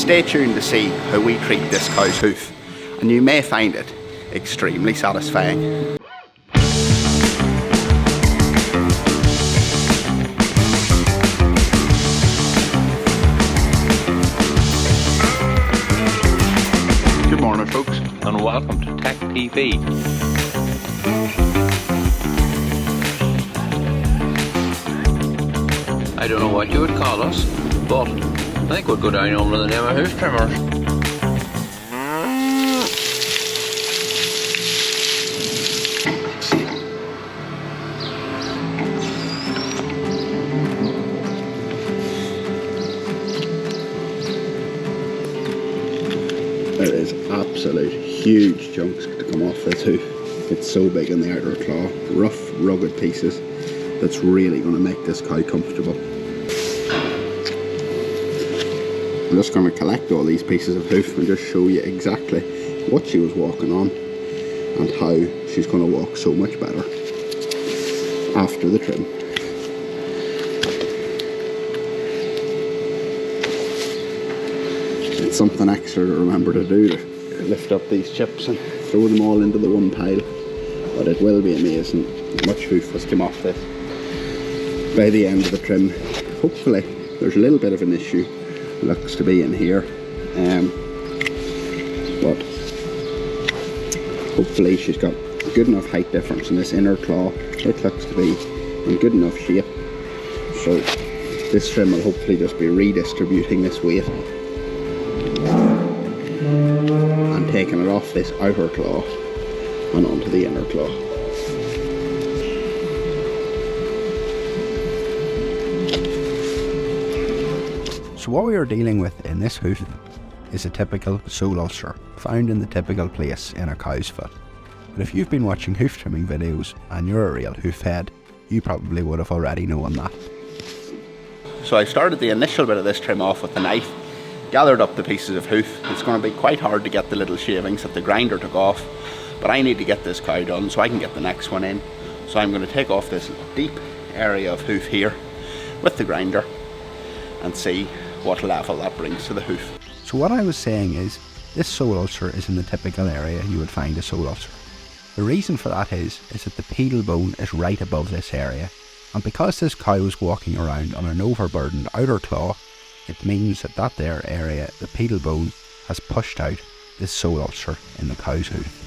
stay tuned to see how we treat this cow's hoof, and you may find it extremely satisfying. Good morning, folks, and welcome to Tech TV. I don't know what you would call us, but I think we'd go down under the name of hoof trimmers. There is absolute huge chunks to come off this hoof. It's so big in the outer claw, rough, rugged pieces. That's really going to make this cow comfortable. I'm just going to collect all these pieces of hoof and just show you exactly what she was walking on and how she's going to walk so much better after the trim. It's something extra to remember to do, to lift up these chips and throw them all into the one pile, but it will be amazing how much hoof has come off this by the end of the trim. Hopefully there's a little bit of an issue, looks to be in here, but hopefully she's got good enough height difference in this inner claw. It looks to be in good enough shape, so this trim will hopefully just be redistributing this weight and taking it off this outer claw and onto the inner claw. So what we are dealing with in this hoof is a typical sole ulcer, found in the typical place in a cow's foot. But if you've been watching hoof trimming videos and you're a real hoof head, you probably would have already known that. So I started the initial bit of this trim off with the knife, gathered up the pieces of hoof. It's going to be quite hard to get the little shavings that the grinder took off, but I need to get this cow done so I can get the next one in. So I'm going to take off this deep area of hoof here with the grinder and see what level that brings to the hoof. So what I was saying is, this sole ulcer is in the typical area you would find a sole ulcer. The reason for that is that the pedal bone is right above this area, and because this cow was walking around on an overburdened outer claw, it means that there area, the pedal bone, has pushed out this sole ulcer in the cow's hoof.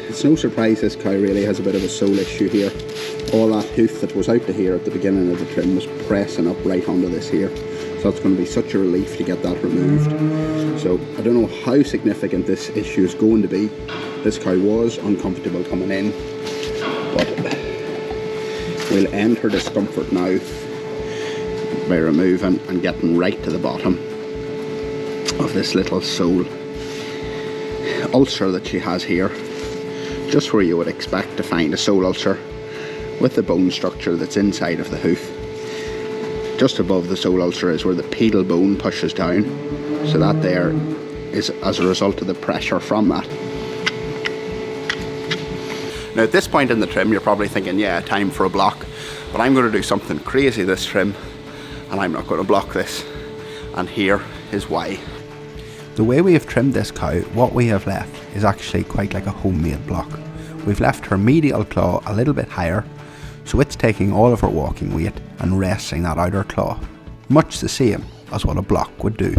It's no surprise this cow really has a bit of a sole issue here. All that hoof that was out to here at the beginning of the trim was pressing up right onto this here. So it's going to be such a relief to get that removed. So I don't know how significant this issue is going to be. This cow was uncomfortable coming in, but we'll end her discomfort now by removing and getting right to the bottom of this little sole ulcer that she has here. Just where you would expect to find a sole ulcer, with the bone structure that's inside of the hoof. Just above the sole ulcer is where the pedal bone pushes down, so that there is as a result of the pressure from that. Now at this point in the trim you're probably thinking, yeah, time for a block, but I'm going to do something crazy this trim and I'm not going to block this, and here is why. The way we have trimmed this cow, what we have left is actually quite like a homemade block. We've left her medial claw a little bit higher, so it's taking all of her walking weight and resting that outer claw, much the same as what a block would do.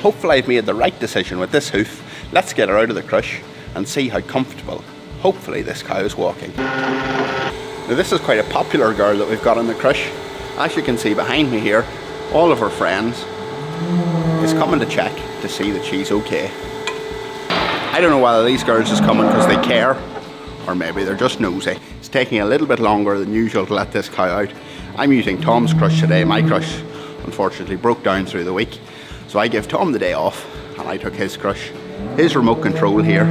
Hopefully I've made the right decision with this hoof. Let's get her out of the crush and see how comfortable, hopefully, this cow is walking. Now this is quite a popular girl that we've got in the crush. As you can see behind me here, all of her friends is coming to check to see that she's okay. I don't know whether these girls is coming because they care, or maybe they're just nosy. It's taking a little bit longer than usual to let this cow out. I'm using Tom's crush today. My crush unfortunately broke down through the week, so I give Tom the day off and I took his crush. His remote control here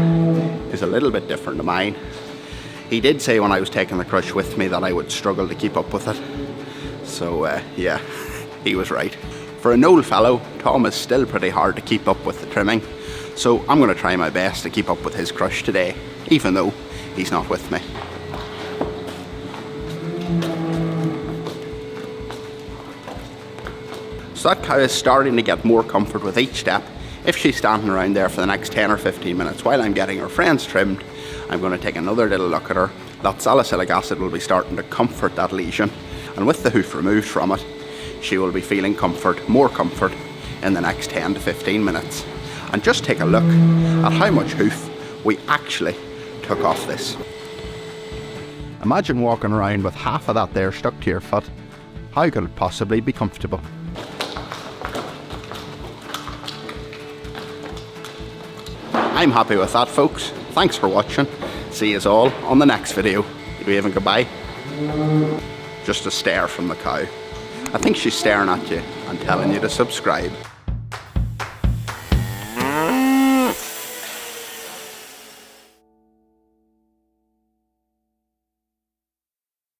is a little bit different to mine. He did say when I was taking the crush with me that I would struggle to keep up with it. So yeah, he was right. For an old fellow, Tom is still pretty hard to keep up with the trimming. So I'm going to try my best to keep up with his crush today, even though he's not with me. So that cow is starting to get more comfort with each step. If she's standing around there for the next 10 or 15 minutes while I'm getting her friends trimmed, I'm going to take another little look at her. That salicylic acid will be starting to comfort that lesion, and with the hoof removed from it, she will be feeling more comfort in the next 10 to 15 minutes. And just take a look at how much hoof we actually took off this. Imagine walking around with half of that there stuck to your foot. How could it possibly be comfortable? I'm happy with that, folks. Thanks for watching. See you all on the next video. Waving goodbye. Just a stare from the cow. I think she's staring at you and telling you to subscribe.